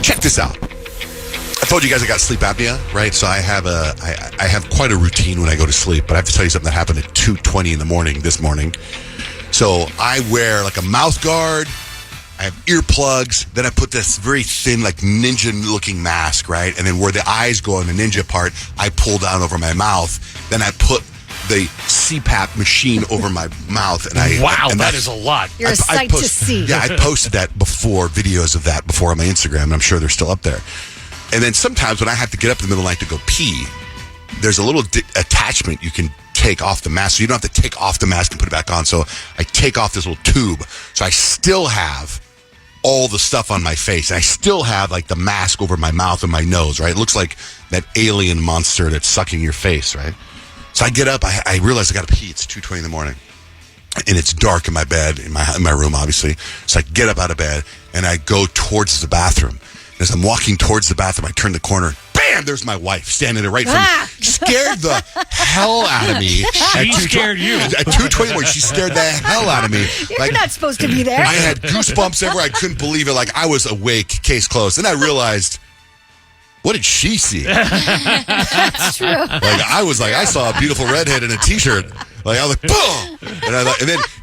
check this out. I told you guys I got sleep apnea, right? So I have quite a routine when I go to sleep, but I have to tell you something that happened at 2:20 in the morning this morning. So I wear like a mouth guard, I have earplugs, then I put this very thin, like ninja-looking mask, right? And then where the eyes go on the ninja part, I pull down over my mouth. Then I put the CPAP machine over my mouth. And that is a lot. You're a sight to see. Yeah, I posted that before, videos of that before on my Instagram, and I'm sure they're still up there. And then sometimes when I have to get up in the middle of the night to go pee, there's a little attachment you can take off the mask. So you don't have to take off the mask and put it back on. So I take off this little tube. So I still have all the stuff on my face. And I still have like the mask over my mouth and my nose, right? It looks like that alien monster that's sucking your face, right? So I get up. I realize I got to pee. It's 2:20 in the morning. And it's dark in my bed, in my room, obviously. So I get up out of bed and I go towards the bathroom. As I'm walking towards the bathroom, I turn the corner. Bam! There's my wife standing there right from me. Scared the hell out of me. She scared you. At 2:21, she scared the hell out of me. You're not supposed to be there. I had goosebumps everywhere. I couldn't believe it. Like, I was awake, case closed. Then I realized, what did she see? That's true. Like, I saw a beautiful redhead in a T-shirt. Like, I was like, boom!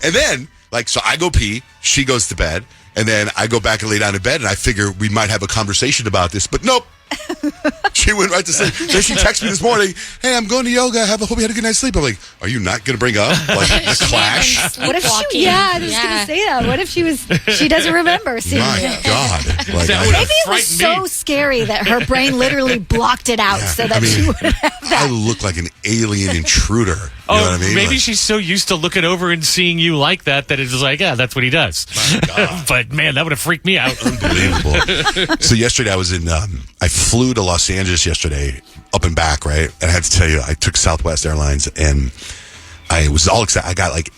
And then, so I go pee. She goes to bed. And then I go back and lay down in bed, and I figure we might have a conversation about this. But nope. She went right to sleep. Then she texted me this morning, hey, I'm going to yoga. I hope you had a good night's sleep. I'm like, are you not going to bring up the clash? What if she, I was going to say that. What if she doesn't remember seeing My it? God. Like, Maybe it was so scary that her brain literally blocked it out so that she wouldn't have that. I look like an alien intruder. You know what I mean? Maybe she's so used to looking over and seeing you like that it's just like, yeah, that's what he does. My God. But man, that would have freaked me out. Unbelievable. So yesterday I was I flew to Los Angeles yesterday, up and back, right? And I had to tell you, I took Southwest Airlines, and I was all excited. I got like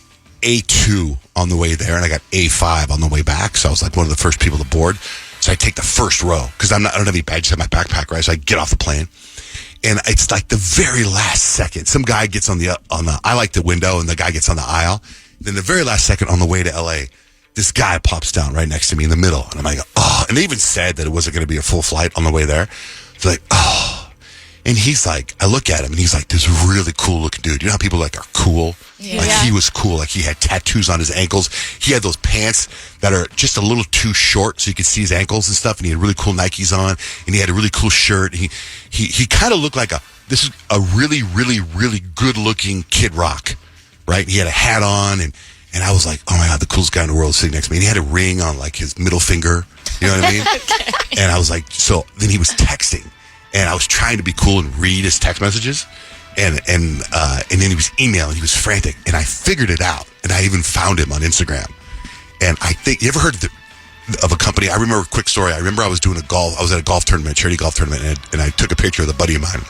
A2 on the way there, and I got A5 on the way back. So I was like one of the first people to board. So I take the first row because I don't have any baggage in my backpack, right? So I get off the plane. And it's like the very last second. Some guy gets on the I like the window, and the guy gets on the aisle. Then the very last second on the way to LA, this guy pops down right next to me in the middle. And I'm like, oh. And they even said that it wasn't going to be a full flight on the way there. It's like, oh. And he's like, I look at him, and he's like this really cool looking dude. You know how people are cool? Yeah. Like he was cool. Like he had tattoos on his ankles. He had those pants that are just a little too short so you could see his ankles and stuff. And he had really cool Nikes on, and he had a really cool shirt. He kind of looked like this is a really, really, really good looking Kid Rock, right? He had a hat on, and I was like, oh my God, the coolest guy in the world is sitting next to me. And he had a ring on like his middle finger. You know what I mean? Okay. And I was like, so then he was texting. And I was trying to be cool and read his text messages, and then he was emailing. He was frantic, and I figured it out. And I even found him on Instagram. And I think you ever heard of a company? I remember a quick story. I remember I was at a golf tournament, charity golf tournament, and I took a picture with a buddy of mine.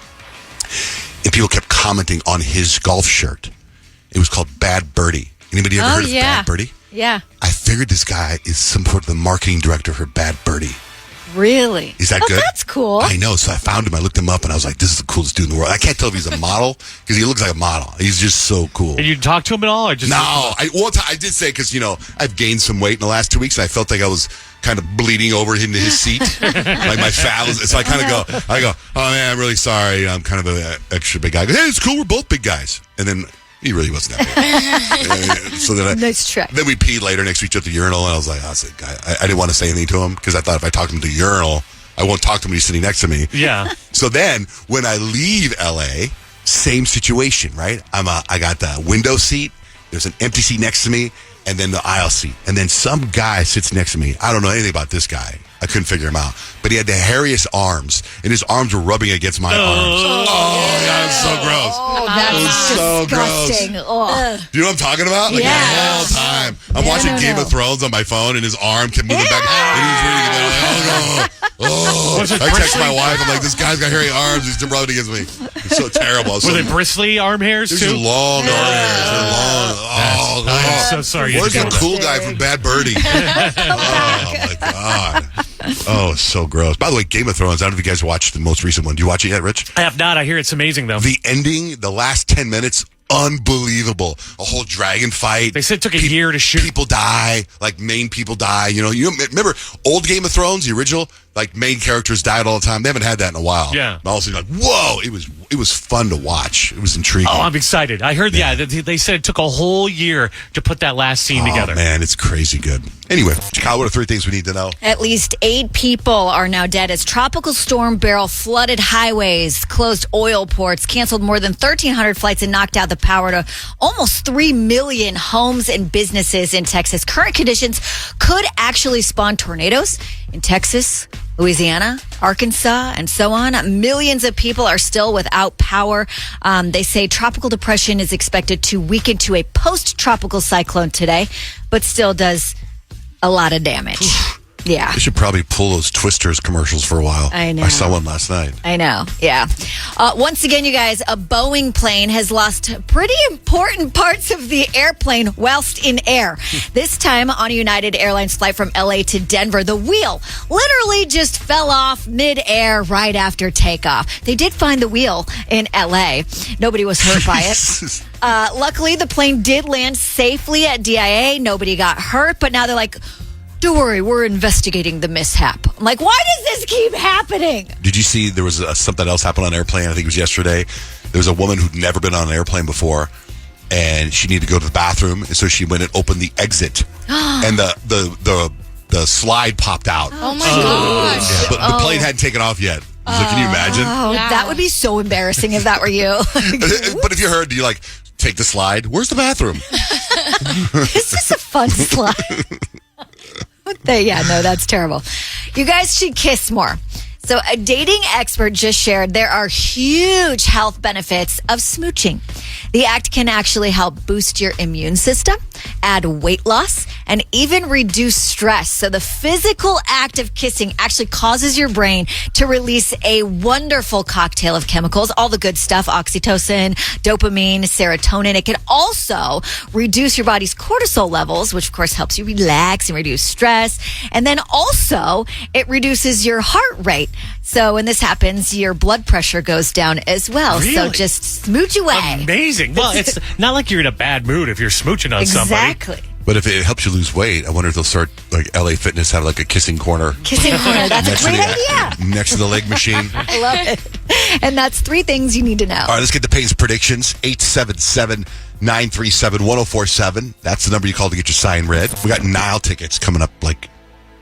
And people kept commenting on his golf shirt. It was called Bad Birdie. Anybody ever heard of Bad Birdie? Yeah. I figured this guy is some sort of the marketing director for Bad Birdie. Really? Is that good? That's cool. I know. So I found him. I looked him up, and I was like, this is the coolest dude in the world. I can't tell if he's a model because he looks like a model. He's just so cool. And you talk to him at all? Or just no. I did say because, I've gained some weight in the last 2 weeks, and I felt like I was kind of bleeding over into his seat. Like my fat was. So I kind of go, oh, man, I'm really sorry. I'm kind of an extra big guy. I go, hey, it's cool. We're both big guys. And then he really wasn't that big. So then nice trick. Then we peed later next to each other at the urinal, and I was like, I didn't want to say anything to him because I thought if I talked to him at the urinal, I won't talk to him when he's sitting next to me. Yeah. So then, when I leave LA, same situation, right? I got the window seat. There's an empty seat next to me, and then the aisle seat. And then some guy sits next to me. I don't know anything about this guy. I couldn't figure him out. But he had the hairiest arms, and his arms were rubbing against my arms. Oh, God, it's so gross. Oh, that's so disgusting. gross. Oh. Do you know what I'm talking about? Like the whole time. I'm watching Game of Thrones on my phone, and his arm kept moving back. And he was reading it. Like, I text my wife. I'm like, this guy's got hairy arms. He's rubbing against me. It's so terrible. Were they bristly arm hairs, too? They're long arm hairs. They're long. I'm so sorry. Where's the cool guy from Bad Birdie? Oh, my God. Oh, so gross. By the way, Game of Thrones, I don't know if you guys watched the most recent one. Do you watch it yet, Rich? I have not. I hear it's amazing, though. The ending, the last 10 minutes, unbelievable. A whole dragon fight. They said it took a year to shoot. People die. Like, main people die. You remember old Game of Thrones, the original? like main characters died all the time. They haven't had that in a while. Yeah. And all of a sudden, like, whoa, it was fun to watch. It was intriguing. Oh, I'm excited. I heard, they said it took a whole year to put that last scene together. Oh, man, it's crazy good. Anyway, Kyle, what are 3 things we need to know? At least 8 people are now dead as Tropical Storm Beryl flooded highways, closed oil ports, canceled more than 1,300 flights, and knocked out the power to almost 3 million homes and businesses in Texas. Current conditions could actually spawn tornadoes in Texas, Louisiana, Arkansas, and so on. Millions of people are still without power. They say tropical depression is expected to weaken to a post-tropical cyclone today, but still does a lot of damage. Yeah. They should probably pull those Twisters commercials for a while. I know. I saw one last night. I know. Yeah. Once again, you guys, a Boeing plane has lost pretty important parts of the airplane whilst in air. This time on a United Airlines flight from LA to Denver, the wheel literally just fell off mid-air right after takeoff. They did find the wheel in LA. Nobody was hurt by it. Luckily, the plane did land safely at DIA. Nobody got hurt, but now they're like, don't worry, we're investigating the mishap. I'm like, why does this keep happening? Did you see there was something else happened on an airplane? I think it was yesterday. There was a woman who'd never been on an airplane before, and she needed to go to the bathroom, and so she went and opened the exit, and the slide popped out. Oh my gosh! Yeah, but the plane hadn't taken off yet. So can you imagine? Oh, Yeah. that would be so embarrassing if that were you. But if you heard, you like take the slide. Where's the bathroom? This is a fun slide. Yeah, no, that's terrible. You guys should kiss more. So a dating expert just shared there are huge health benefits of smooching. The act can actually help boost your immune system, add weight loss, and even reduce stress. So the physical act of kissing actually causes your brain to release a wonderful cocktail of chemicals, all the good stuff, oxytocin, dopamine, serotonin. It can also reduce your body's cortisol levels, which of course helps you relax and reduce stress. And then also it reduces your heart rate. So when this happens, your blood pressure goes down as well. Really? So just smooch away. Amazing. Well, it's not like you're in a bad mood if you're smooching on somebody. Exactly. But if it helps you lose weight, I wonder if they'll start, like LA Fitness, have like a kissing corner. Kissing corner. That's a great idea. Next to the leg machine. I love it. And that's 3 things you need to know. All right, let's get to Payton's predictions. 877-937-1047. That's the number you call to get your sign read. We got Nile tickets coming up like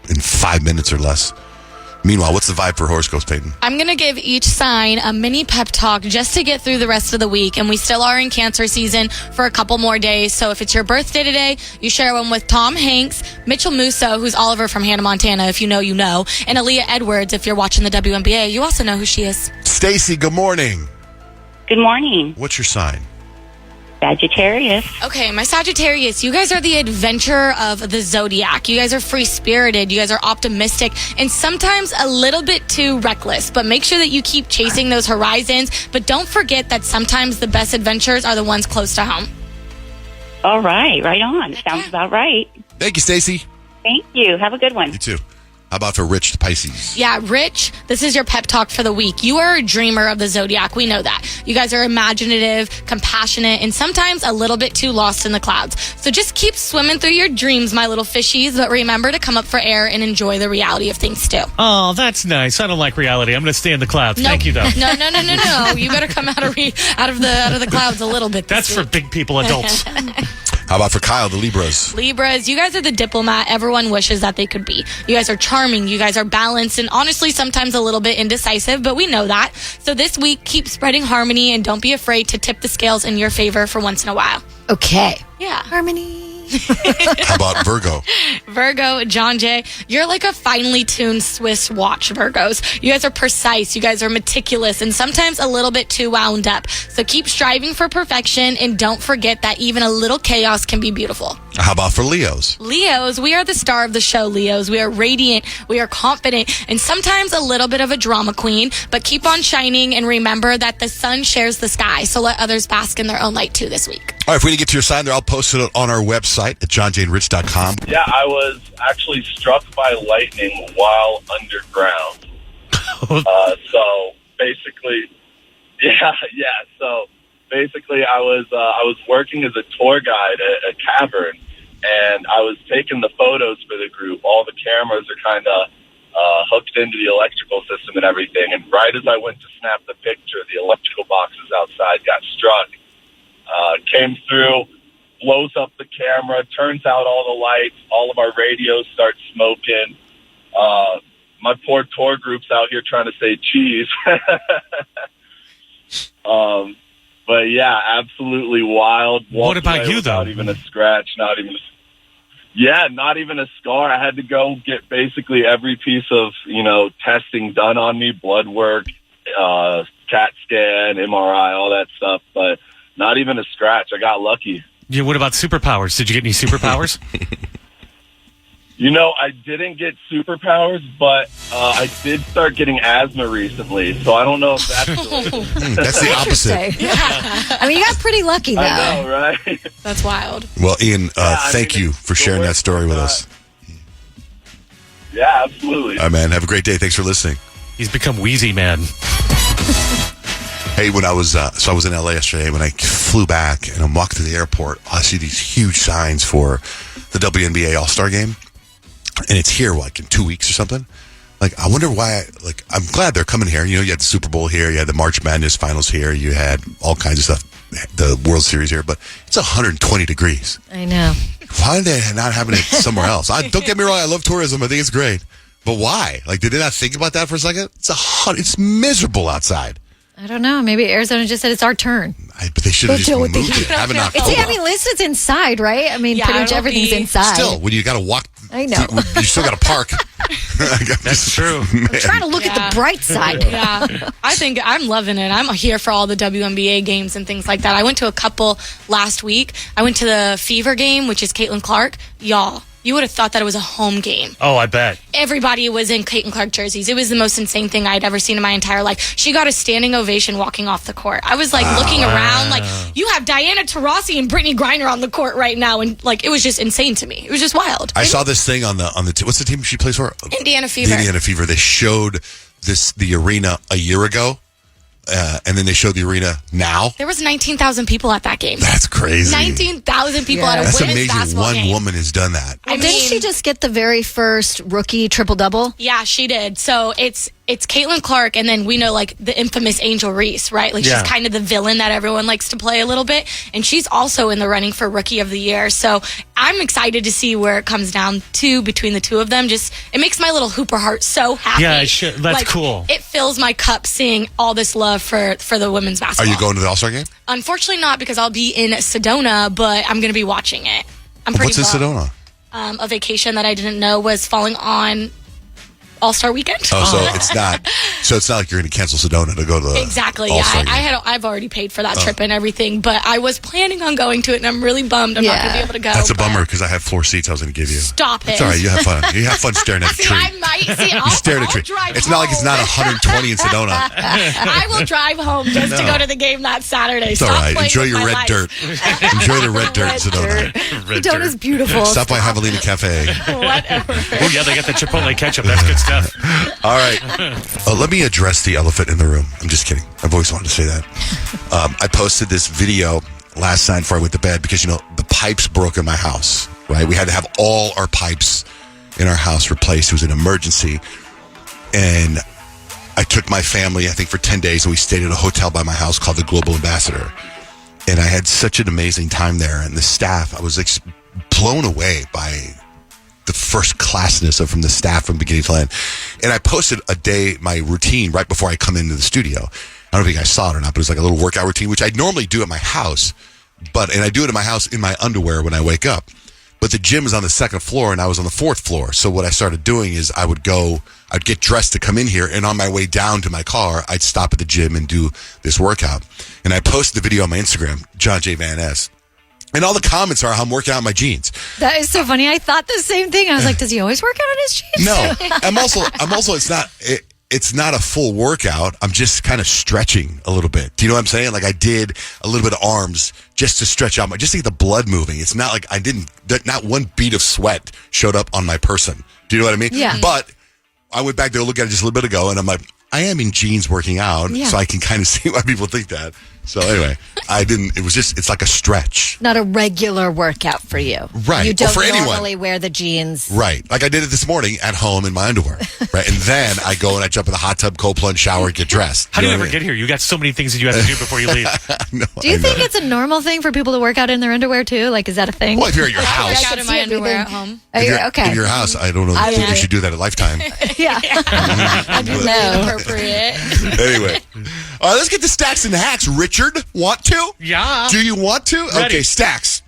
in 5 minutes or less. Meanwhile, what's the vibe for horoscopes, Payton? I'm going to give each sign a mini pep talk just to get through the rest of the week. And we still are in Cancer season for a couple more days. So if it's your birthday today, you share one with Tom Hanks, Mitchell Musso, who's Oliver from Hannah Montana, if you know, you know, and Aaliyah Edwards, if you're watching the WNBA. You also know who she is. Stacy, good morning. Good morning, What's your sign? Sagittarius. Okay, my Sagittarius, you guys are the adventurer of the zodiac. You guys are free-spirited. You guys are optimistic and sometimes a little bit too reckless. But make sure that you keep chasing those horizons. But don't forget that sometimes the best adventures are the ones close to home. All right, right on. Sounds about right. Thank you, Stacy. Thank you. Have a good one. You too. How about for Rich, the Pisces? Yeah, Rich, this is your pep talk for the week. You are a dreamer of the zodiac. We know that. You guys are imaginative, compassionate, and sometimes a little bit too lost in the clouds. So just keep swimming through your dreams, my little fishies, but remember to come up for air and enjoy the reality of things too. Oh, that's nice. I don't like reality. I'm going to stay in the clouds. Nope. Thank you, though. No. You better come out of the clouds a little bit. That's this for week. big people, adults. How about for Kyle, the Libras? Libras, you guys are the diplomat everyone wishes that they could be. You guys are charming. You guys are balanced and honestly sometimes a little bit indecisive, but we know that. So this week, keep spreading harmony and don't be afraid to tip the scales in your favor for once in a while. Okay. Yeah. Harmony. How about Virgo? Virgo, Johnjay, you're like a finely tuned Swiss watch, Virgos. You guys are precise, you guys are meticulous, and sometimes a little bit too wound up. So keep striving for perfection, and don't forget that even a little chaos can be beautiful. How about for Leos? Leos, we are the star of the show, Leos. We are radiant, we are confident, and sometimes a little bit of a drama queen, but keep on shining and remember that the sun shares the sky, so let others bask in their own light too this week. All right, if we didn't get to your sign there, I'll post it on our website at johnjaynrich.com. Yeah, I was actually struck by lightning while underground. So basically, So basically, I was working as a tour guide at a cavern, and I was taking the photos for the group. All the cameras are kind of hooked into the electrical system and everything. And right as I went to snap the picture, the electrical boxes outside got struck. Came through, blows up the camera, turns out all the lights, all of our radios start smoking. My poor tour group's out here trying to say cheese. But yeah, absolutely wild. What about you, though? Not even a scratch, not even a scar. I had to go get basically every piece of, testing done on me, blood work, CAT scan, MRI, all that stuff, but not even a scratch. I got lucky. Yeah, what about superpowers? Did you get any superpowers? I didn't get superpowers, but I did start getting asthma recently, so I don't know if that's related. That's the opposite. Yeah. I mean, you got pretty lucky, though. I know, right? That's wild. Well, Ian, thank you for sharing that story with us. Yeah, absolutely. All right, man. Have a great day. Thanks for listening. He's become Wheezy Man. Hey, when I was I was in LA yesterday. When I flew back and I'm walking to the airport, I see these huge signs for the WNBA All-Star Game, and it's here in 2 weeks or something. I wonder why. I'm glad they're coming here. You had the Super Bowl here, you had the March Madness finals here, you had all kinds of stuff, the World Series here, but it's 120 degrees. I know. Why are they not having it somewhere else? Don't get me wrong, I love tourism. I think it's great, but why? Did they not think about that for a second? It's miserable outside. I don't know. Maybe Arizona just said it's our turn. But they should have just moved it. Have it in October. At least it's inside, right? I mean, pretty much everything's inside. Still, when you got to walk, I know. You still got to park. That's true. I'm trying to look at the bright side. Yeah. I think I'm loving it. I'm here for all the WNBA games and things like that. I went to a couple last week. I went to the Fever game, which is Caitlin Clark. Y'all, you would have thought that it was a home game. Oh, I bet. Everybody was in Caitlin Clark jerseys. It was the most insane thing I'd ever seen in my entire life. She got a standing ovation walking off the court. I was looking around you have Diana Taurasi and Brittany Griner on the court right now, and it was just insane to me. It was just wild. I saw this thing on the what's the team she plays for? Indiana Fever. The Indiana Fever. They showed the arena a year ago. And then they showed the arena now. There was 19,000 people at that game. That's crazy. 19,000 people at a That's women's amazing. basketball One game. woman has done that. Didn't she just get the very first rookie triple-double? Yeah, she did. So it's Caitlin Clark, and then we know the infamous Angel Reese, right? She's kind of the villain that everyone likes to play a little bit, and she's also in the running for Rookie of the Year. So I'm excited to see where it comes down to between the two of them. Just it makes my little hooper heart so happy. Yeah, that's cool. It fills my cup seeing all this love for the women's basketball. Are you going to the All-Star game? Unfortunately, not, because I'll be in Sedona, but I'm going to be watching it. I'm pretty. What's in Sedona? A vacation that I didn't know was falling on All-Star weekend. Oh, so it's not. So it's not like you're going to cancel Sedona to go to the exactly. All-Star Yeah, game. I've already paid for that trip and everything, but I was planning on going to it, and I'm really bummed I'm not going to be able to go. That's a bummer because I have 4 seats I was going to give you. Stop it. It's all right. You have fun. You have fun staring at the tree. I might see. I'll stare at a tree. Drive it's home. not like it's not 120 in Sedona. I will drive home just to go to the game that Saturday. It's all right. Enjoy your red dirt. Enjoy the red dirt in Sedona. Sedona's beautiful. Stop by Javelina Cafe. Whatever. Oh, yeah, they got the Chipotle ketchup. That's good stuff. All right. Let me address the elephant in the room. I'm just kidding. I've always wanted to say that. I posted this video last night before I went to bed because, the pipes broke in my house, right? We had to have all our pipes in our house replaced. It was an emergency. And I took my family, I think, for 10 days, and we stayed at a hotel by my house called the Global Ambassador. And I had such an amazing time there. And the staff, I was blown away by the first classness from the staff from beginning to end. And I posted my routine right before I come into the studio. I don't know if you guys saw it or not, but it's like a little workout routine, which I normally do at my house. And I do it at my house in my underwear when I wake up. But the gym is on the 2nd floor and I was on the 4th floor. So what I started doing is I'd get dressed to come in here, and on my way down to my car, I'd stop at the gym and do this workout. And I posted the video on my Instagram, Johnjay Van S. And all the comments are how I'm working out in my jeans. That is so funny. I thought the same thing. I was like, does he always work out in his jeans? No. I'm also it's not a full workout. I'm just kind of stretching a little bit. Do you know what I'm saying? I did a little bit of arms just to stretch out just to get the blood moving. It's not like not one bead of sweat showed up on my person. Do you know what I mean? Yeah. But I went back to look at it just a little bit ago, and I'm like, I am in jeans working out, so I can kind of see why people think that. So anyway, it's like a stretch. Not a regular workout for you. Right. You Or don't for anyone. normally wear the jeans. Right. Like I did it this morning at home in my underwear. Right. And then I go and I jump in the hot tub, cold plunge, shower, get dressed. How do you know ever what I get here? You got so many things that you have to do before you leave. mean? Do you think it's a normal thing for people to work out in their underwear too? Like, is that a thing? Well, if you're at your I house. work out in my underwear at home. Oh, okay. In your house, I don't know. I think you should do that at Lifetime. Yeah. Appropriate. Anyway. All right, let's get to Stacks and Hacks. Richard, want to? Yeah. Do you want to? Ready. Okay, Stacks.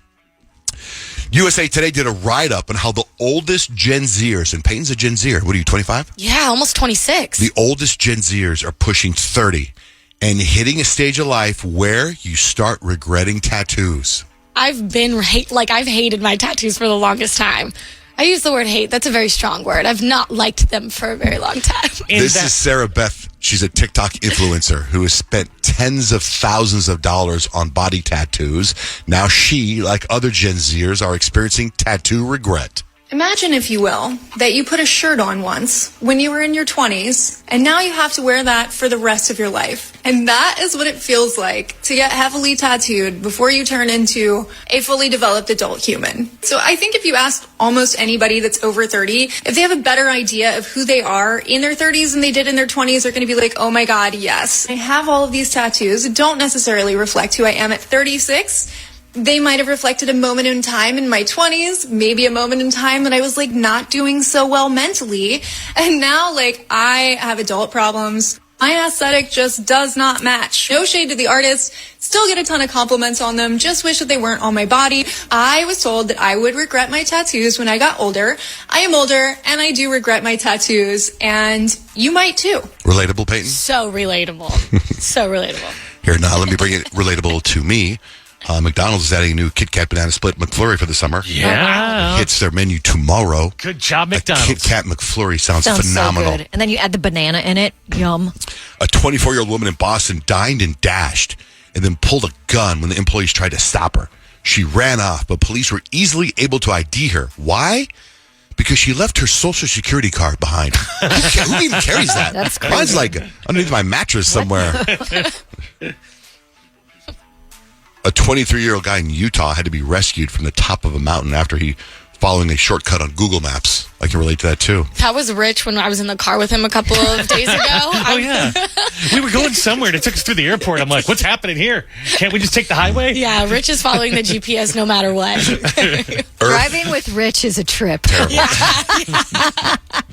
USA Today did a write-up on how the oldest Gen Zers, and Payton's a Gen Zer. What are you, 25? Yeah, almost 26. The oldest Gen Zers are pushing 30 and hitting a stage of life where you start regretting tattoos. I've hated my tattoos for the longest time. I use the word hate. That's a very strong word. I've not liked them for a very long time. This is Sarah Beth. She's a TikTok influencer who has spent tens of thousands of dollars on body tattoos. Now she, like other Gen Zers, are experiencing tattoo regret. Imagine, if you will, that you put a shirt on once when you were in your 20s, and now you have to wear that for the rest of your life. And that is what it feels like to get heavily tattooed before you turn into a fully developed adult human. So I think if you ask almost anybody that's over 30, if they have a better idea of who they are in their 30s than they did in their 20s, they're going to be like, oh my God, yes. I have all of these tattoos that don't necessarily reflect who I am at 36. They might have reflected a moment in time in my 20s, maybe a moment in time that I was like not doing so well mentally. And now like I have adult problems. My aesthetic just does not match. No shade to the artist. Still get a ton of compliments on them. Just wish that they weren't on my body. I was told that I would regret my tattoos when I got older. I am older and I do regret my tattoos, and you might too. Relatable, Payton? So relatable. So relatable. Here, now let me bring it relatable to me. McDonald's is adding a new Kit Kat Banana Split McFlurry for the summer. Yeah. Hits their menu tomorrow. Good job, A McDonald's. Kit Kat McFlurry sounds phenomenal. so good. And then you add the banana in it. Yum. A 24-year-old woman in Boston dined and dashed and then pulled a gun when the employees tried to stop her. She ran off, but police were easily able to ID her. Why? Because she left her Social Security card behind. Who even carries that? That's crazy. Mine's like underneath my mattress somewhere. A 23-year-old guy in Utah had to be rescued from the top of a mountain after following a shortcut on Google Maps. I can relate to that too. That was Rich when I was in the car with him a couple of days ago. Oh, yeah. We were going somewhere and it took us through the airport. I'm like, what's happening here? Can't we just take the highway? Yeah, Rich is following the GPS no matter what. Driving with Rich is a trip.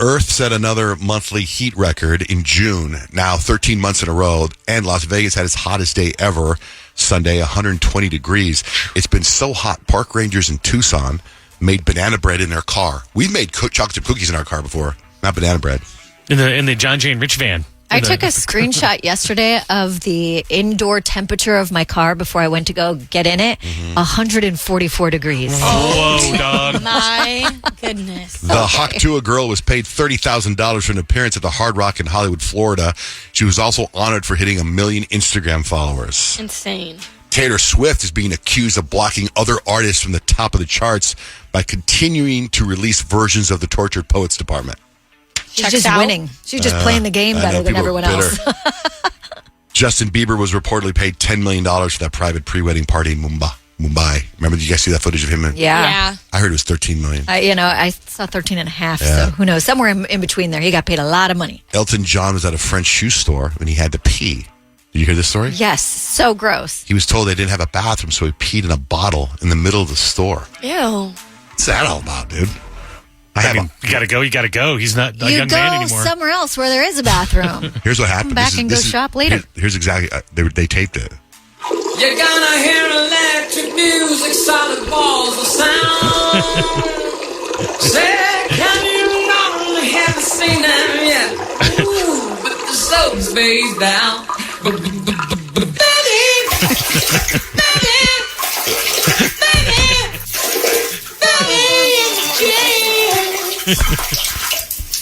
Earth set another monthly heat record in June, now 13 months in a row, and Las Vegas had its hottest day ever, Sunday, 120 degrees. It's been so hot, park rangers in Tucson made banana bread in their car. We've made chocolate chip cookies in our car before, not banana bread. In the Johnjay and Rich van. I took a screenshot yesterday of the indoor temperature of my car before I went to go get in it. 144 degrees. Whoa, dog. My goodness. The Hawktua girl was paid $30,000 for an appearance at the Hard Rock in Hollywood, Florida. She was also honored for hitting 1 million Instagram followers. Insane. Taylor Swift is being accused of blocking other artists from the top of the charts by continuing to release versions of the Tortured Poets Department. She's Checks just out. winning. She's just playing the game I better know, than people are everyone else. bitter. Justin Bieber was reportedly paid $10 million for that private pre-wedding party in Mumbai. Remember, did you guys see that footage of him? Yeah. I heard it was $13 million. I saw 13 and a half, so who knows? Somewhere in between there. He got paid a lot of money. Elton John was at a French shoe store when he had to pee. Did you hear this story? Yes, so gross. He was told they didn't have a bathroom, so he peed in a bottle in the middle of the store. Ew. What's that all about, dude? I mean, you gotta go. He's not a You young go man anymore. somewhere else where there is a bathroom. Here's what happened. Come back and go shop later. Here's exactly, they taped it. You're gonna hear electric music, solid balls of sound. Say, can you not have seen them yet? Ooh, but the soap's phased down.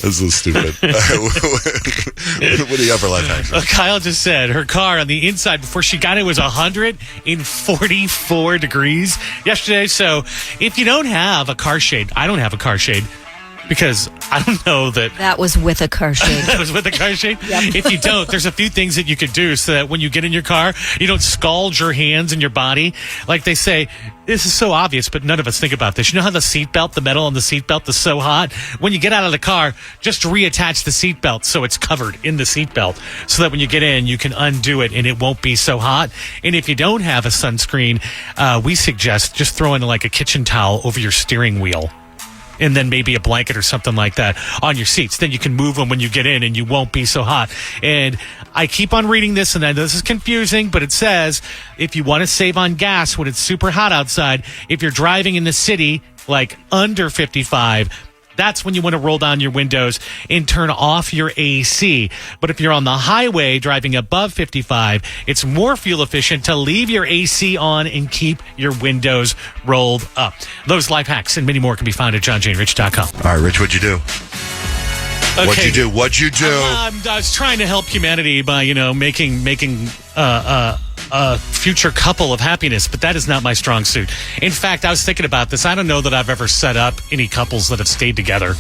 That's so stupid. What do you have for life hacks? Kyle just said her car on the inside before she got it was 144 degrees yesterday. So if you don't have a car shade, I don't have a car shade. because I don't know that. That was with a car shade. That was with a car shade? Yep. If you don't, there's a few things that you could do so that when you get in your car, you don't scald your hands and your body. Like they say, this is so obvious, but none of us think about this. You know how the seatbelt, the metal on the seatbelt is so hot? When you get out of the car, just reattach the seatbelt so it's covered in the seatbelt so that when you get in, you can undo it and it won't be so hot. And if you don't have a sunscreen, we suggest just throwing like a kitchen towel over your steering wheel. And then maybe a blanket or something like that on your seats. Then you can move them when you get in and you won't be so hot. And I keep on reading this, and I know this is confusing, but it says if you want to save on gas when it's super hot outside, if you're driving in the city, like under 55, that's when you want to roll down your windows and turn off your AC. But if you're on the highway driving above 55, it's more fuel efficient to leave your AC on and keep your windows rolled up. Those life hacks and many more can be found at johnjayrich.com. All right, Rich, what'd you do? Okay. What'd you do? I was trying to help humanity by, making a future couple of happiness, but that is not my strong suit. In fact, I was thinking about this. I don't know that I've ever set up any couples that have stayed together.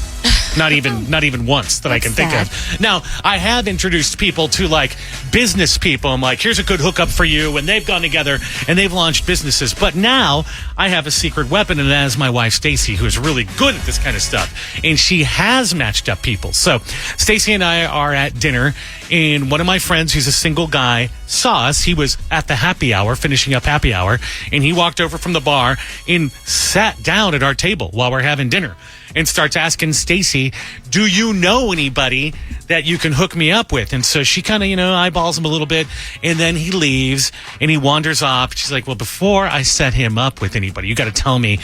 Not even once that I can think of. Now, I have introduced people to like business people. I'm like, here's a good hookup for you. And they've gone together and they've launched businesses. But now I have a secret weapon, and that is my wife, Stacy, who is really good at this kind of stuff. And she has matched up people. So Stacy and I are at dinner, and one of my friends who's a single guy saw us. He was at the happy hour, finishing up happy hour, and he walked over from the bar and sat down at our table while we're having dinner and starts asking Stacy, do you know anybody that you can hook me up with? And so she kind of, eyeballs him a little bit, and then he leaves and he wanders off. She's like, well, before I set him up with anybody, you got to tell me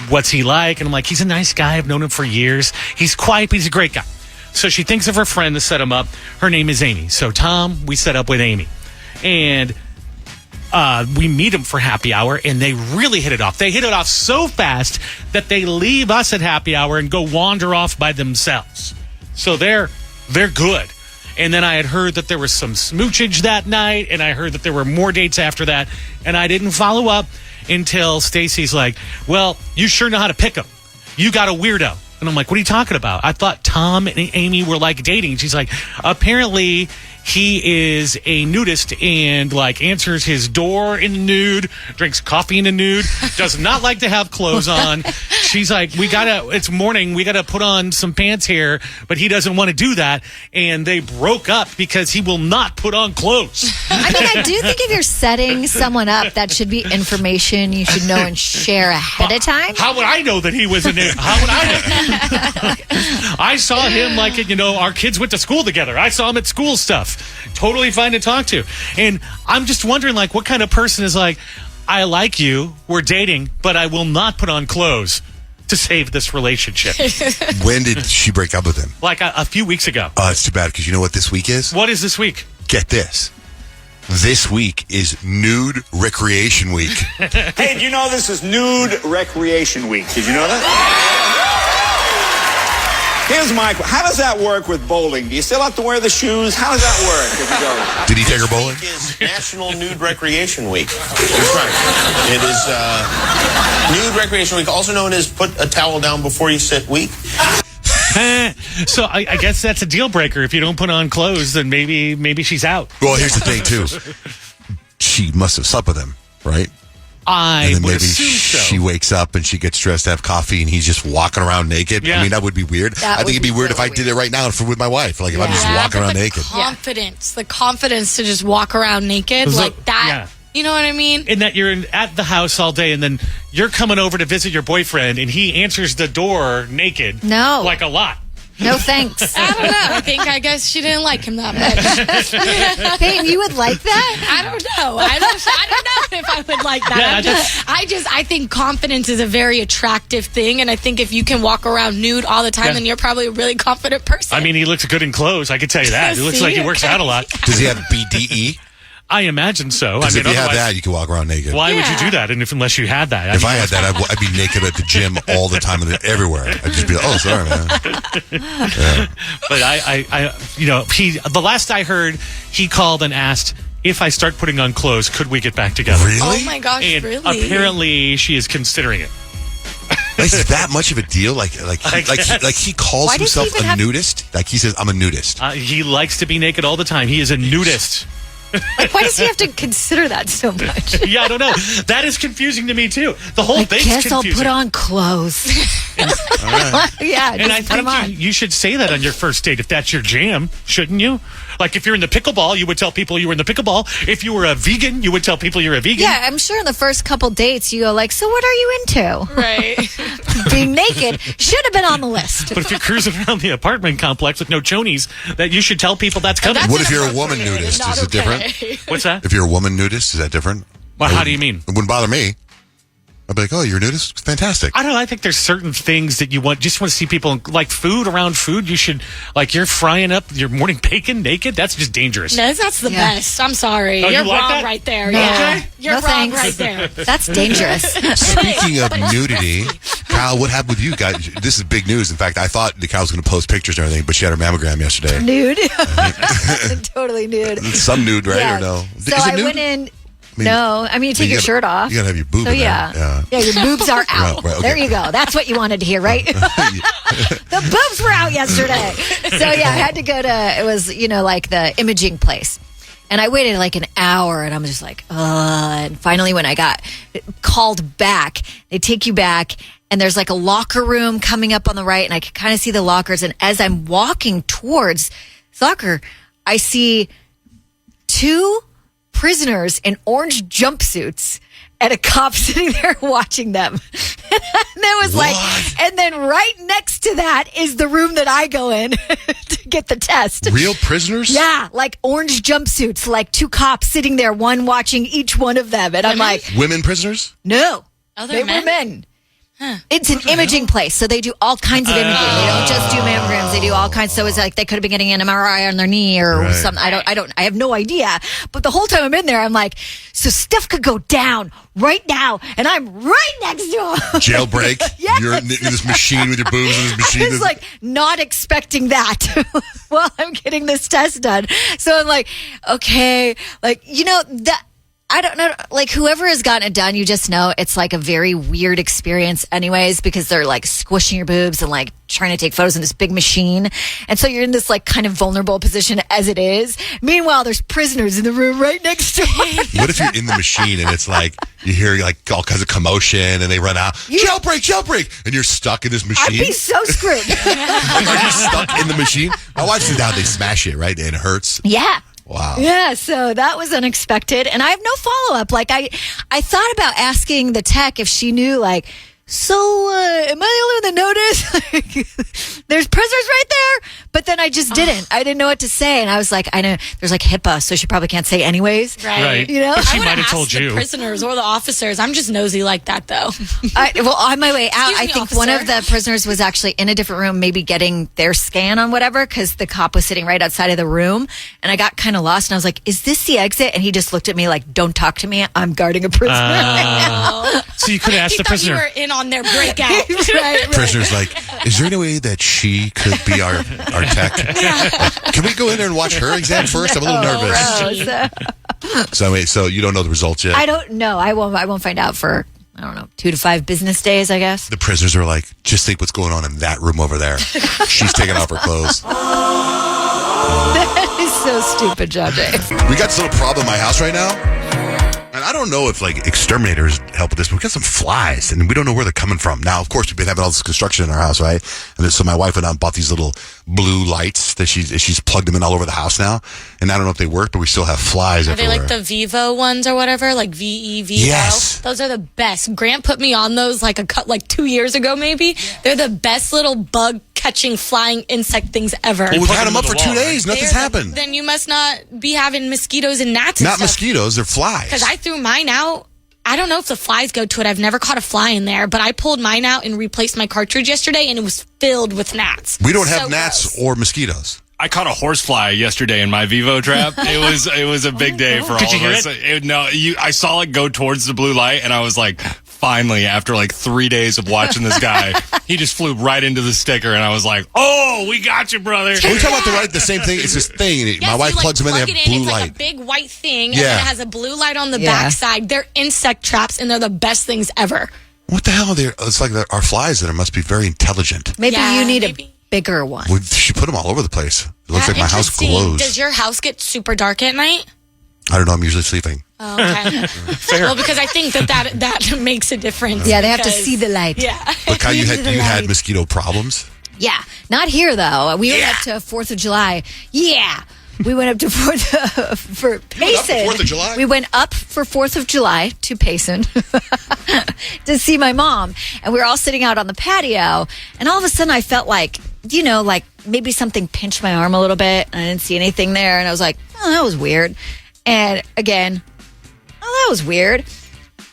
what's he like. And I'm like, he's a nice guy. I've known him for years. He's quiet, but he's a great guy. So she thinks of her friend to set him up. Her name is Amy. So Tom, we set up with Amy. And we meet them for happy hour, and they really hit it off. They hit it off so fast that they leave us at happy hour and go wander off by themselves. So they're good. And then I had heard that there was some smoochage that night, and I heard that there were more dates after that, and I didn't follow up until Stacy's like, well, you sure know how to pick them. You got a weirdo. And I'm like, what are you talking about? I thought Tom and Amy were like dating. She's like, apparently he is a nudist and like answers his door in the nude, drinks coffee in the nude, does not like to have clothes on. She's like, it's morning, we gotta put on some pants here, but he doesn't want to do that. And they broke up because he will not put on clothes. I mean, I do think if you're setting someone up, that should be information you should know and share ahead of time. How would I know that he was in there? How would I know? I saw him our kids went to school together. I saw him at school stuff. Totally fine to talk to. And I'm just wondering, like, what kind of person is like, I like you, we're dating, but I will not put on clothes to save this relationship. When did she break up with him? Like a few weeks ago. Oh, it's too bad, because you know what this week is? What is this week? Get this. This week is Nude Recreation Week. Hey, do you know this is Nude Recreation Week? Did you know that? Here's my question. How does that work with bowling? Do you still have to wear the shoes? How does that work if you go? Did he take her bowling? This week is National Nude Recreation Week. That's right. It is Nude Recreation Week, also known as Put a Towel Down Before You Sit Week. So I guess that's a deal breaker. If you don't put on clothes, then maybe she's out. Well, here's the thing, too. She must have slept with him, right? And then maybe assume so. She wakes up and she gets dressed to have coffee and he's just walking around naked. Yeah. I mean, that would be weird. I think it'd be weird if I did it right now with my wife. Like if I'm just walking around naked. The confidence to just walk around naked like that. Yeah. You know what I mean? In that you're at the house all day and then you're coming over to visit your boyfriend and he answers the door naked. No. Like a lot. No thanks. I don't know. I guess she didn't like him that much. Payton, you would like that? I don't know. I don't know if I would like that. Yeah, I think confidence is a very attractive thing, and I think if you can walk around nude all the time, then you're probably a really confident person. I mean, he looks good in clothes. I can tell you that. He looks like he works out a lot. Does he have BDE? I imagine so. Because if you have that, you can walk around naked. Why would you do that? And unless you had that, if I had that, I'd be naked at the gym all the time, and everywhere. I'd just be like, "Oh, sorry, man." Yeah. But the last I heard, he called and asked if I start putting on clothes, could we get back together? Really? Oh my gosh, and really? Apparently, she is considering it. Like, is that much of a deal? Like he calls Why does he himself even a have- nudist. Like he says, I'm a nudist. He likes to be naked all the time. He is a nudist. Like, why does he have to consider that so much? Yeah, I don't know. That is confusing to me too. The whole I thing's guess I'll confusing. put on clothes. Yeah, And I just put them on. think you should say that on your first date if that's your jam, shouldn't you? Like if you're in the pickleball, you would tell people you were in the pickleball. If you were a vegan, you would tell people you're a vegan. Yeah, I'm sure in the first couple dates you go like, so what are you into? Right. Being naked should have been on the list. But if you're cruising around the apartment complex with no chonies, that you should tell people that's coming. What if you're a woman nudist? Is it different? What's that? If you're a woman nudist, is that different? Well, how do you mean? It wouldn't bother me. I'd be like, oh, you're a nudist? It's fantastic. I don't know. I think there's certain things that you just want to see people like food around food. You should, like, you're frying up your morning bacon naked. That's just dangerous. No, that's the best. I'm sorry. Oh, you You're like wrong that? right there. No. Yeah. Okay. You're No, wrong thanks. right there. That's dangerous. Speaking of nudity, Kyle, what happened with you guys? This is big news. In fact, I thought Kyle was going to post pictures and everything, but she had her mammogram yesterday. Nude. Totally nude. Some nude, right? Yeah. Or no? So Is it I nude? went in. mean, no, I mean, you take you your gotta- shirt off. You got to have your boob So in yeah. there. Yeah, your boobs are out. Right, okay. There you go. That's what you wanted to hear, right? The boobs were out yesterday. So yeah, I had to go to, it was, like the imaging place. And I waited like an hour and I'm just like, and finally when I got called back, they take you back and there's like a locker room coming up on the right and I can kind of see the lockers. And as I'm walking towards the locker, I see two prisoners in orange jumpsuits and a cop sitting there watching them. And there was and then right next to that is the room that I go in to get the test. Real prisoners? Yeah, like orange jumpsuits, like two cops sitting there, one watching each one of them. And I'm like, Women prisoners? no, Oh, they they're were men. It's an imaging place, so they do all kinds of imaging. They don't just do mammograms; they do all kinds. So it's like they could have been getting an MRI on their knee or Right. something. I have no idea. But the whole time I'm in there, I'm like, so stuff could go down right now, and I'm right next to him. Jailbreak? Yes. You're in this machine with your boobs and this machine. I was like not expecting that while I'm getting this test done. So I'm like, okay, like that. I don't know, like whoever has gotten it done, you just know it's like a very weird experience anyways, because they're like squishing your boobs and like trying to take photos in this big machine. And so you're in this like kind of vulnerable position as it is. Meanwhile, there's prisoners in the room right next to me. What if you're in the machine and it's like you hear like all kinds of commotion and they run out, jailbreak, and you're stuck in this I'd machine? be so screwed. Are you stuck in the machine? My wife says now they smash it, right? And it hurts. Yeah. Wow. Yeah, so that was unexpected. And I have no follow-up. Like, I thought about asking the tech if she knew, like, so, am I the only one that noticed? Like, there's prisoners right there? But then I just didn't. I didn't know what to say. And I was like, I know there's like HIPAA, so she probably can't say anyways. Right. You know? But she I might would've have told asked the you. prisoners or the officers. I'm just nosy like that, though. Well, on my way out, Excuse I me, think one of officer. the prisoners was actually in a different room, maybe getting their scan on whatever, because the cop was sitting right outside of the room. And I got kind of lost, and I was like, is this the exit? And he just looked at me like, don't talk to me. I'm guarding a prisoner. So you could have asked He the thought prisoner. you were in on their breakout. right. Prisoner's like, is there any way that she could be our tech? Can we go in there and watch her exam first? I'm a little nervous. Gross. So you don't know the results yet? I don't know. I won't find out for, I don't know, 2 to 5 business days, I guess. The prisoners are like, just think what's going on in that room over there. She's taking off her clothes. That is so stupid, Johnjay. We got this little problem in my house right now. And I don't know if like exterminators help with this, but we got some flies and we don't know where they're coming from. Now, of course, we've been having all this construction in our house, right? And so my wife went out and bought these little blue lights that she's plugged them in all over the house now. And I don't know if they work, but we still have flies Are they everywhere. like the Vivo ones or whatever? Like VEVO? Yes. Those are the best. Grant put me on those like 2 years ago, maybe. They're the best little bug catching flying insect things ever. Well, we've Plug had them them up to for the 2 wall, days. Nothing's happened. Then you must not be having mosquitoes and gnats and Not stuff. mosquitoes, they're flies. Because I threw mine out. I don't know if the flies go to it. I've never caught a fly in there, but I pulled mine out and replaced my cartridge yesterday, and it was filled with gnats. We don't have So gnats gross. or mosquitoes. I caught a horsefly yesterday in my Vivo trap. It was a big day for all Did you of hear us. I saw it go towards the blue light, and I was like, finally, after like 3 days of watching this guy, he just flew right into the sticker, and I was like, oh, we got you, brother. Are we talking about the same thing? It's this thing. Yes, my wife you, plugs them in, they have plug it blue it's light. like a big white thing, and Yeah. then it has a blue light on the Yeah. backside. They're insect traps, and they're the best things ever. What the hell are they? It's like our flies that must be very intelligent. Maybe you need a bigger one. She put them all over the place. It looks like my house Interesting. glows. Does your house get super dark at night? I don't know. I'm usually sleeping. Oh, okay. Fair. Well, because I think that makes a difference. Yeah, they have to because- see the light. Yeah. Look how you had mosquito problems. Yeah, not here though. We went up to 4th of July. Yeah. We went up to for Payson. 4th of July? We went up for 4th of July to Payson to see my mom. And we were all sitting out on the patio. And all of a sudden I felt like, like maybe something pinched my arm a little bit. And I didn't see anything there. And I was like, oh, that was weird. And again, oh, that was weird.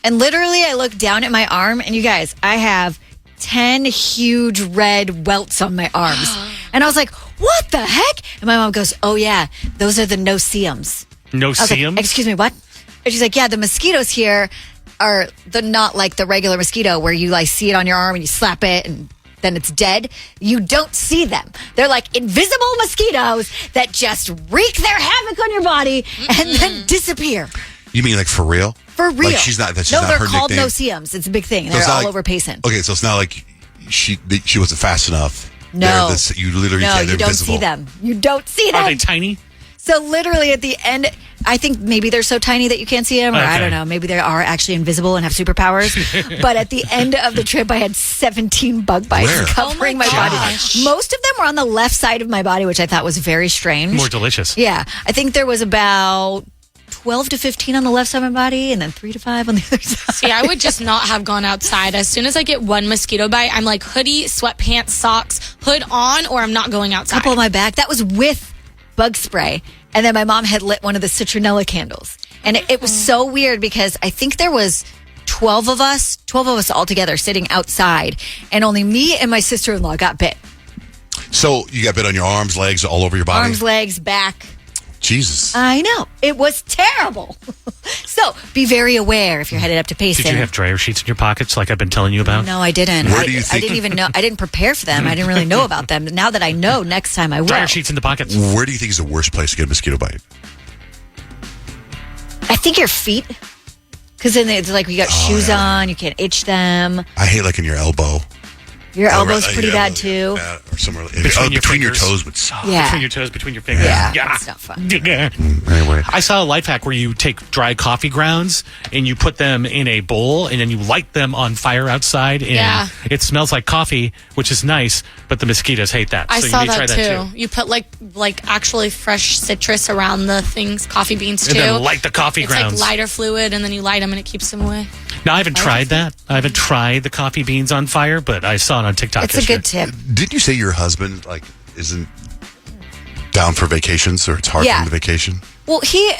And literally I looked down at my arm. And you guys, I have 10 huge red welts on my arms. And I was like, what the heck? And my mom goes, oh, yeah, those are the no-see-ums. No-see-ums? Like, excuse me, what? And she's like, yeah, the mosquitoes here are not like the regular mosquito where you like see it on your arm and you slap it and then it's dead. You don't see them. They're like invisible mosquitoes that just wreak their havoc on your body and then disappear. You mean like for real? For real. Like she's not they're her called nickname? no-see-ums. It's a big thing. So They're it's not all like- over Payson. Okay, so it's not like she wasn't fast enough. No. You literally No, can't. They're you don't invisible. see them. You don't see them. Are they tiny? So literally at the end, I think maybe they're so tiny that you can't see them, or I Okay. don't know. Maybe they are actually invisible and have superpowers. But at the end of the trip, I had 17 bug bites Where? covering Oh my my body. gosh. Most of them were on the left side of my body, which I thought was very strange. More delicious. Yeah, I think there was about 12 to 15 on the left side of my body, and then 3 to 5 on the other side. See, I would just not have gone outside. As soon as I get one mosquito bite, I'm like hoodie, sweatpants, socks, hood on, or I'm not going outside. Couple on my back. That was with bug spray. And then my mom had lit one of the citronella candles. And it was so weird because I think there was 12 of us all together sitting outside. And only me and my sister-in-law got bit. So you got bit on your arms, legs, all over your body? Arms, legs, back. Jesus. I know. It was terrible. So be very aware if you're headed up to Payson. Did you have dryer sheets in your pockets like I've been telling you about? No, I didn't. Where do you I think- didn't even know. I didn't prepare for them. I didn't really know about them. Now that I know, next time I will. Dryer sheets in the pockets. Where do you think is the worst place to get a mosquito bite? I think your feet. Because then it's like you got shoes on. You can't itch them. I hate like in your elbow. Your elbow's Right, pretty yeah, bad too. Or somewhere Between your your fingers. toes would suck. Yeah. Between your toes, between your fingers. Yeah, that's not fun. Anyway. I saw a life hack where you take dry coffee grounds and you put them in a bowl and then you light them on fire outside. And Yeah. it smells like coffee, which is nice, but the mosquitoes hate that. I so saw you need to try that that too. You put like actually fresh citrus around the things, coffee beans And too. then light the coffee it's grounds. like lighter fluid, and then you light them, and it keeps them away. Now, I haven't tried that. I haven't tried the coffee beans on fire, but I saw it on TikTok. It's a good tip. Didn't you say your husband isn't down for vacations, or it's hard for Yeah. him to vacation? Well, he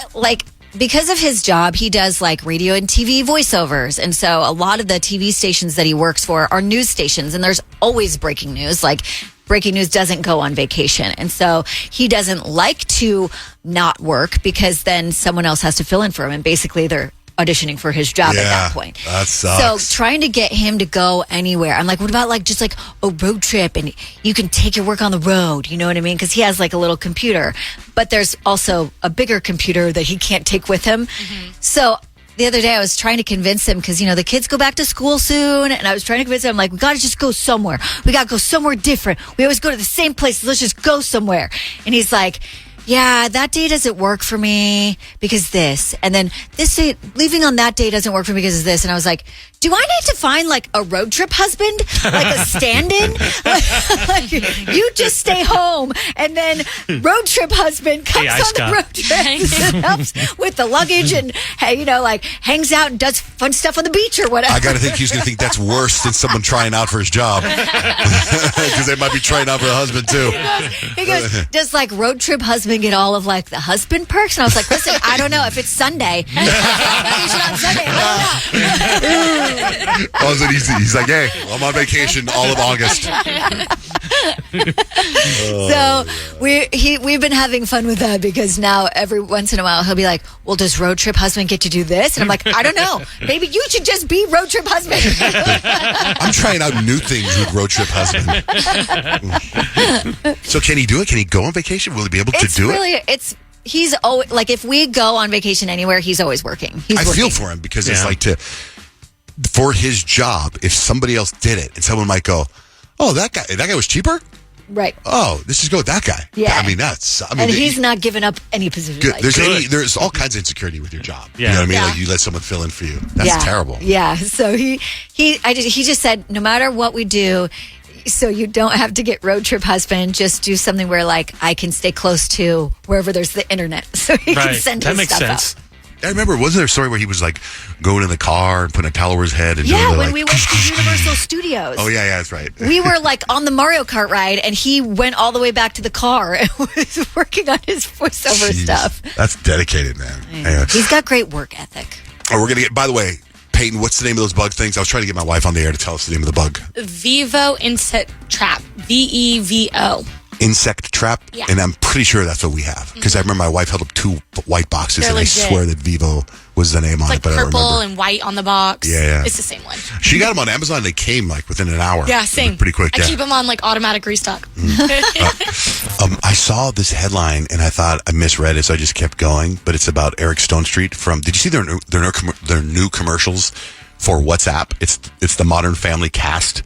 because of his job, he does like radio and TV voiceovers. And so a lot of the TV stations that he works for are news stations, and there's always breaking news. Like breaking news doesn't go on vacation. And so he doesn't like to not work because then someone else has to fill in for him. And basically they're auditioning for his job at that point. That sucks. So trying to get him to go anywhere. I'm like, what about like just like a road trip and you can take your work on the road? You know what I mean? Because he has like a little computer, but there's also a bigger computer that he can't take with him. So the other day I was trying to convince him because, the kids go back to school soon. And I was trying to convince him, I'm like, we got to just go somewhere. We got to go somewhere different. We always go to the same places. Let's just go somewhere. And he's like, yeah, that day doesn't work for me because this. And then this day, leaving on that day doesn't work for me because of this. And I was like, do I need to find like a road trip husband? Like a stand-in? like, you just stay home and then road trip husband comes Hey, on the road trip and helps with the luggage and, like hangs out and does fun stuff on the beach or whatever. I got to think he's going to think that's worse than someone trying out for his job. Because they might be trying out for a husband too. He goes, does like road trip husband get all of like the husband perks? And I was like, listen, I don't know if it's Sunday. Vacation on Sunday. I don't know. All of a sudden he's like, hey, I'm on vacation all of August. So we've been having fun with that because now every once in a while he'll be like, well, does road trip husband get to do this? And I'm like, I don't know. Maybe you should just be road trip husband. I'm trying out new things with road trip husband. So can he do it? Can he go on vacation? Will he be able to do it? He's always like, if we go on vacation anywhere, he's always working. I feel for him because it's like for his job, if somebody else did it, and someone might go, "Oh, that guy was cheaper." Right. Oh, let's just go with that guy. Yeah. I mean, and he's not giving up any position. Good. Like, There's all kinds of insecurity with your job. Yeah. You know what I mean? Yeah. Like you let someone fill in for you. That's terrible. Yeah. So he just said, no matter what we do, so you don't have to get road trip husband. Just do something where like I can stay close to wherever there's the internet, so he can send that his makes stuff sense. out. I remember, wasn't there a story where he was like going in the car and putting a towel over his head and Yeah, doing the, when like, we went to Universal Studios. Oh yeah, that's right. We were like on the Mario Kart ride, and he went all the way back to the car and was working on his voiceover Jeez. stuff. That's dedicated, man. Anyway. He's got great work ethic. Oh, we're gonna get. By the way, Payton, what's the name of those bug things? I was trying to get my wife on the air to tell us the name of the bug. Vivo Insect Trap. VEVO. Insect trap, Yeah. and I'm pretty sure that's what we have because I remember my wife held up 2 white boxes, They're and legit. I swear that Vivo was the name on It's it, like but I don't purple remember. and white on the box. Yeah. It's the same one. She got them on Amazon. They came like within an hour. Yeah, same. Pretty quick. I Yeah. keep them on like automatic restock. I saw this headline and I thought I misread it, so I just kept going. But it's about Eric Stone Street from. Did you see their new commercials for WhatsApp? It's the Modern Family cast,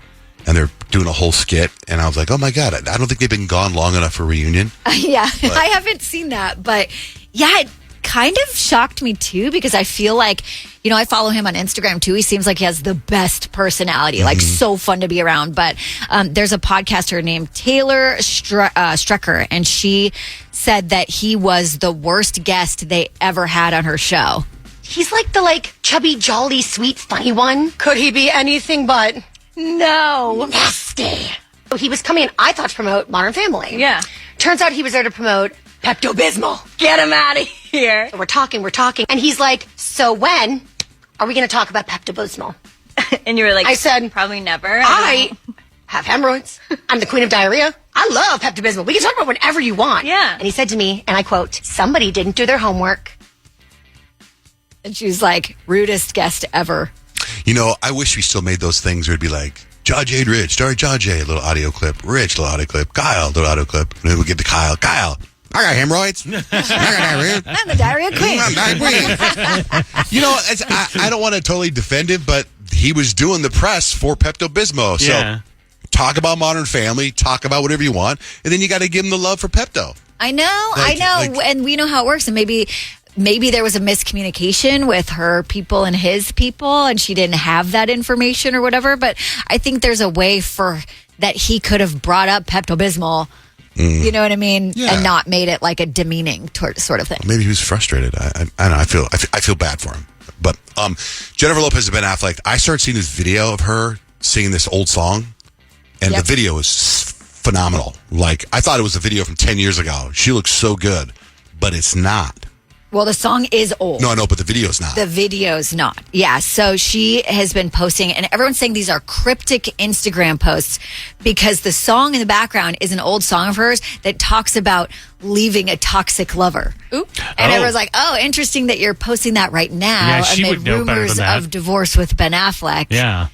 and they're doing a whole skit. And I was like, oh my god, I don't think they've been gone long enough for a reunion. Yeah, I haven't seen that, but yeah, it kind of shocked me too because I feel like, I follow him on Instagram too. He seems like he has the best personality, like so fun to be around. But there's a podcaster named Taylor Strecker, and she said that he was the worst guest they ever had on her show. He's like the chubby, jolly, sweet, funny one. Could he be anything but? No. Nasty. He was coming in, I thought, to promote Modern Family. Yeah. Turns out he was there to promote Pepto-Bismol. Get him out of here. We're talking. And he's like, so when are we going to talk about Pepto-Bismol? And you were like, I said, probably never. I have hemorrhoids. I'm the queen of diarrhea. I love Pepto-Bismol. We can talk about whatever you want. Yeah. And he said to me, and I quote, somebody didn't do their homework. And she was like, rudest guest ever. I wish we still made those things where it'd be like, Johnjay and Rich, starring Johnjay, little audio clip. Rich, little audio clip. Kyle, little audio clip. And then we get to Kyle. Kyle, I got hemorrhoids. I got diarrhea. I'm the diarrhea queen. I'm diarrhea queen. I don't want to totally defend him, but he was doing the press for Pepto-Bismol. So Yeah. talk about Modern Family, talk about whatever you want, and then you got to give him the love for Pepto. I know, and we know how it works. And maybe there was a miscommunication with her people and his people, and she didn't have that information or whatever. But I think there's a way for that he could have brought up Pepto-Bismol. You know what I mean? Yeah. And not made it like a demeaning sort of thing. Maybe he was frustrated. I don't know. I feel bad for him. But Jennifer Lopez and Ben Affleck, I started seeing this video of her singing this old song, and the video is phenomenal. Like, I thought it was a video from 10 years ago. She looks so good, but it's not. Well, the song is old. No, I know, but the video's not. The video's not. Yeah. So she has been posting, and everyone's saying these are cryptic Instagram posts because the song in the background is an old song of hers that talks about leaving a toxic lover. Ooh. And everyone's like, oh, interesting that you're posting that right now Yeah, she amid would know better rumors than that. of divorce with Ben Affleck. Yeah.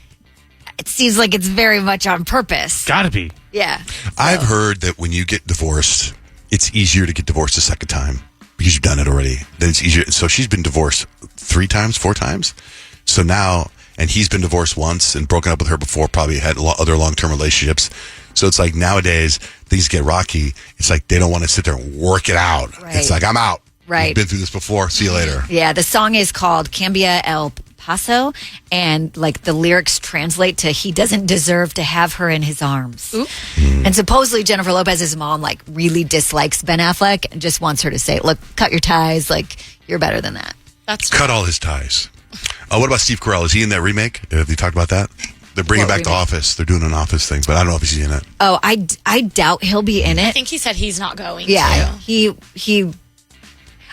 It seems like it's very much on purpose. Gotta be. Yeah. I've heard that when you get divorced, it's easier to get divorced a second time because you've done it already. Then it's easier. So she's been divorced 3 times, 4 times. So now, and he's been divorced once and broken up with her before, probably had other long-term relationships. So it's like nowadays things get rocky. It's like they don't want to sit there and work it out. Right. It's like, I'm out. Right. I've been through this before. See you later. Yeah, the song is called Cambia El Paso, and like the lyrics translate to "He doesn't deserve to have her in his arms." And supposedly Jennifer Lopez's mom like really dislikes Ben Affleck and just wants her to say, "Look, cut your ties. Like you're better than that." That's Cut all his ties. What about Steve Carell? Is he in that remake? Have you talked about that? They're bringing What back The remake? Office. They're doing an Office thing, but I don't know if he's in it. Oh, I doubt he'll be in I it. think he said he's not going Yeah, to. he.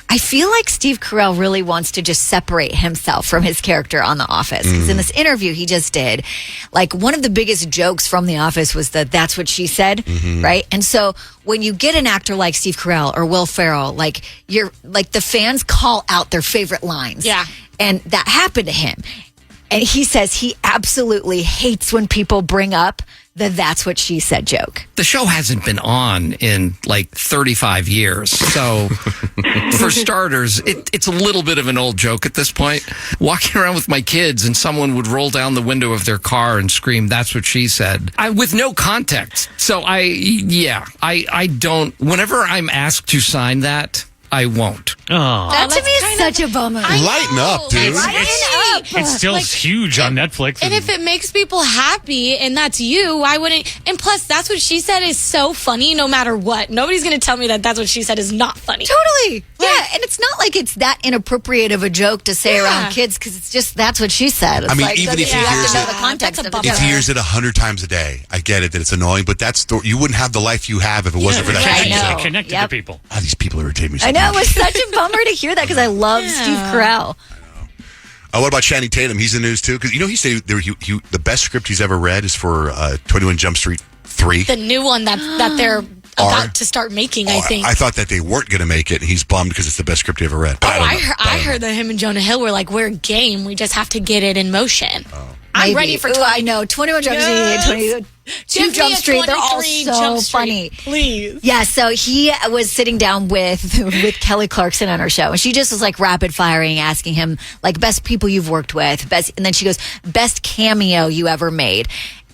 I feel like Steve Carell really wants to just separate himself from his character on The Office. Because in this interview he just did, like one of the biggest jokes from The Office was that's what she said, right? And so when you get an actor like Steve Carell or Will Ferrell, like you're like the fans call out their favorite lines. Yeah. And that happened to him. And he says he absolutely hates when people bring up That's What She Said joke? The show hasn't been on in like 35 years. So, for starters, it's a little bit of an old joke at this point. Walking around with my kids and someone would roll down the window of their car and scream, "That's what she said," with no context. So I don't, whenever I'm asked to sign that, I won't. Oh, That to me is such a bummer. Lighten up, dude. It's still huge on Netflix. And if it makes people happy and that's you, why wouldn't? And plus, That's What She Said is so funny no matter what. Nobody's going to tell me that That's What She Said is not funny. Totally. Yeah, and it's not like it's that inappropriate of a joke to say around kids because it's just That's What She Said. It's I mean, like, even if you he have hears to know it- the context of it. If he hears it 100 times a day, I get it that it's annoying, but you wouldn't have the life you have if it wasn't for that. I know. Connected to people. These people irritate me so I know, it much. was such a bummer to hear that because I love Steve Carell. What about Channing Tatum? He's in the news too. Because he said the best script he's ever read is for 21 Jump Street 3. The new one that they're about to start making, I think. I thought that they weren't going to make it. He's bummed because it's the best script he ever read. But I heard that him and Jonah Hill were like, we're game. We just have to get it in motion. I'm Maybe. ready for Ooh, I know. 21 Jump Street, 22 Jump Street, they're all so funny. Please. Yeah, so he was sitting down with Kelly Clarkson on her show, and she just was like rapid firing, asking him like best people you've worked with, and then she goes, best cameo you ever made.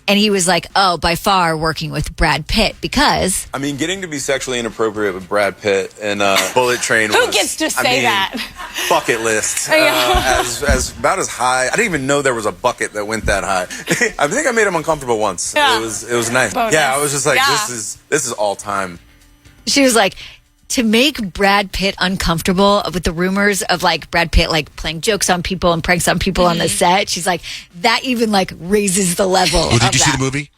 And he was like, oh, by far working with Brad Pitt because... I mean, getting to be sexually inappropriate with Brad Pitt and Bullet Train Who gets to say that? Bucket list. As about as high. I didn't even know there was a bucket that went that high. I think I made him uncomfortable once. Yeah. It was nice. Bonus. Yeah, I was just like, Yeah. this is all time. She was like, to make Brad Pitt uncomfortable with the rumors of like Brad Pitt like playing jokes on people and pranks on people on the set, she's like, that even like raises the level. Well, did you see the movie?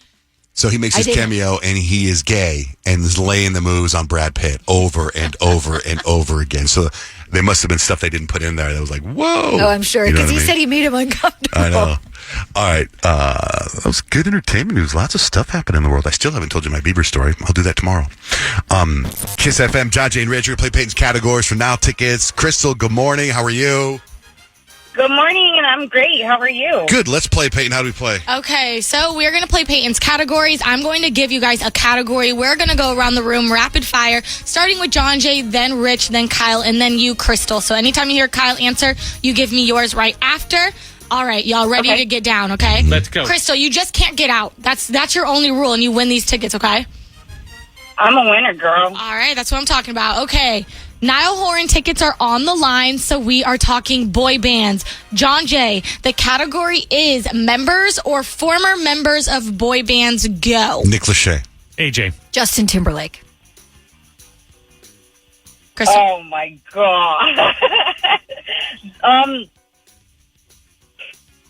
So he makes his cameo and he is gay and is laying the moves on Brad Pitt over and over and over again. So there must have been stuff they didn't put in there that was like, whoa. Oh, I'm sure, You know because what he I mean? said he made him uncomfortable. I know. All right. That was good entertainment news. Lots of stuff happening in the world. I still haven't told you my Bieber story. I'll do that tomorrow. Kiss FM, Johnjay and Rich. We're going to play Payton's categories for Now Tickets. Crystal, good morning. How are you? Good morning, and I'm great. How are you? Good. Let's play, Payton. How do we play? Okay, so we're going to play Payton's categories. I'm going to give you guys a category. We're going to go around the room rapid fire, starting with Johnjay, then Rich, then Kyle, and then you, Crystal. So anytime you hear Kyle answer, you give me yours right after. All right, y'all ready to get down, okay? Let's go. Crystal, you just can't get out. That's your only rule, and you win these tickets, okay? I'm a winner, girl. All right, that's what I'm talking about. Okay, Niall Horan tickets are on the line, so we are talking boy bands. Johnjay, the category is members or former members of boy bands. Go. Nick Lachey. AJ. Justin Timberlake. Crystal. Oh, my God.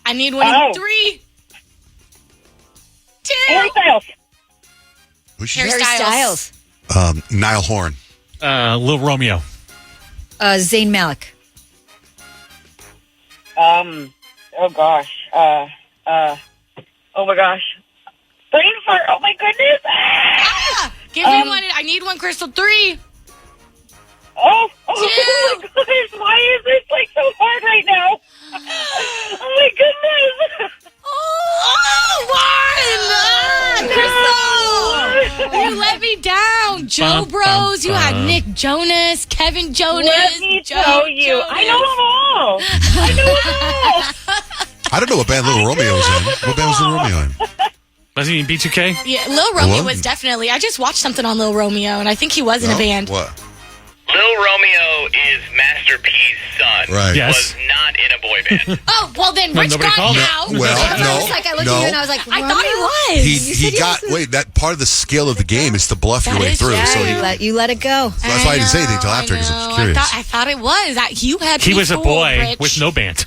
I need one in 3, 2. Harry Styles. Who's she? Harry Styles. Niall Horan. Lil Romeo. Zayn Malik. Oh, gosh. Oh, my gosh. Brain fart. Oh, my goodness. Give me one. I need one, Crystal. 3. Oh my goodness. Why is this like so hard right now? Oh, my goodness. Crystal! You let me down. Joe Bros. You had Nick Jonas, Kevin Jonas. Let me tell you. I know them all. I don't know what band Little Romeo was in. What band was Little Romeo in? Was he in B2K? Yeah, Lil Romeo was definitely. I just watched something on Lil Romeo, and I think he was in a band. What? Lil Romeo is Master P's son. Right. Yes. Was not in a boy band. Oh, well then, Well, Rich nobody gone called now. it. Well, I no, was like, I looked no. at you and I was like, I thought he was. He got that part of the skill of the game is to bluff your That way is through. true. So you let it go. that's why I didn't say anything until after because I was curious. I thought it was. You had He me was a fooled, boy Rich. with no band.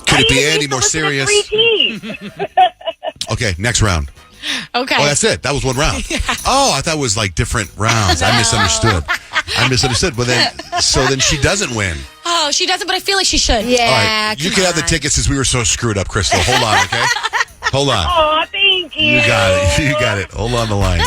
Could it be Andy more serious? Okay, next round. Okay. Oh, that's it. That was one round. Oh, I thought it was like different rounds. I misunderstood. But then she doesn't win. Oh, she doesn't, but I feel like she should. Yeah. All right, you can have the tickets since we were so screwed up, Crystal. Hold on, okay? Hold on. Oh, thank you. You got it. You got it. Hold on the line.